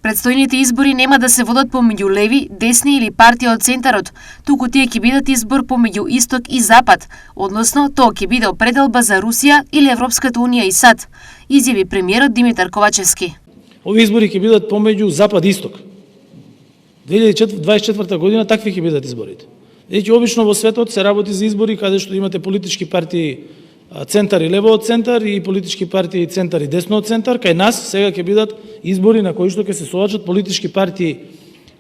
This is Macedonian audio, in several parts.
Предстојните избори нема да се водат помеѓу леви, десни или партија од центарот, туку тие ќе бидат избор помеѓу исток и запад, односно тоа ќе биде определба за Русија или Европската унија и САД, изјави премиерот Димитар Ковачевски. Овие избори ќе бидат помеѓу запад и исток. 2024 година такви ќе бидат изборите. Значи обично во светот се работи за избори каде што имате политички партии центар и лево од центар и политички партии центар и десно од центар. Кај нас сега ќе бидат избори на кои што ќе се соочат политички партии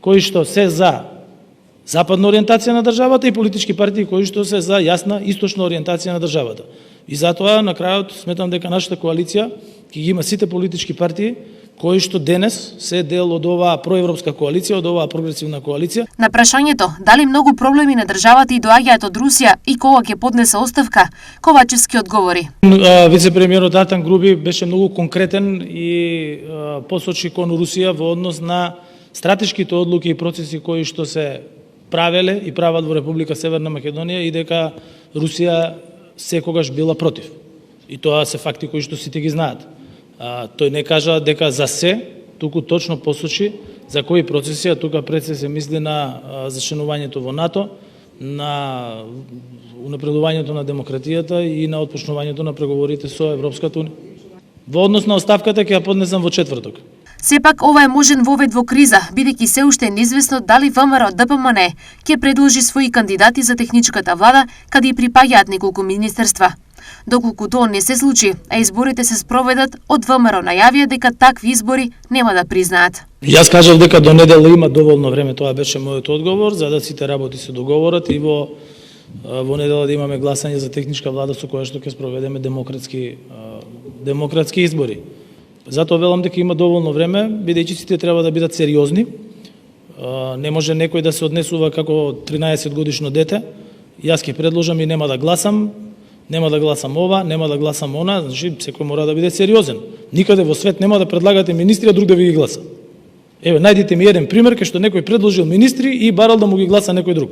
кои што се за западна ориентација на државата и политички партии кои што се за јасна источна ориентација на државата. И затоа на крајот сметам дека нашата коалиција ќе ги има сите политички партии кои што денес се дел од оваа проевропска коалиција, од оваа прогресивна коалиција. На прашањето дали многу проблеми на државата и доаѓаат од Русија и кога ќе поднесе оставка, Ковачевски одговори. Вице-премиерот Атан Груби беше многу конкретен и посочи кон Русија во однос на стратешките одлуки и процеси кои што се правеле и прават во Република Северна Македонија и дека Русија секогаш била против. И тоа се факти кои што сите ги знаат. Тој не кажа дека за се, туку точно посочи за кои процеси, а тука пред се мисли на зачленувањето во НАТО, на унапредувањето на демократијата и на отпочнувањето на преговорите со Европската унија. Во однос на оставката ќе ја поднесам во четврток. Сепак ова е можен вовед во криза, бидејќи се уште е неизвестно дали ВМРО ДПМН ќе предложи своји кандидати за техничката влада, каде и припаѓаат неколку министерства. Доколку тоа не се случи, а изборите се спроведат, од ВМРО најавија дека такви избори нема да признаат. Јас кажав дека до недела има доволно време, тоа беше мојот одговор, за да сите работи се договорат и во недела да имаме гласање за техничка влада со која што ќе спроведеме демократски избори. Затоа велам дека има доволно време, бидејќи сите треба да бидат сериозни. Не може некој да се однесува како 13 годишно дете. Јас ќе предложам и нема да гласам ова, нема да гласам она, значи секој мора да биде сериозен. Никаде во свет нема да предлагате министри, а друг да ви ги гласа. Еве, најдите ми еден пример кај што некој предложил министри и барал да му ги гласа некој друг.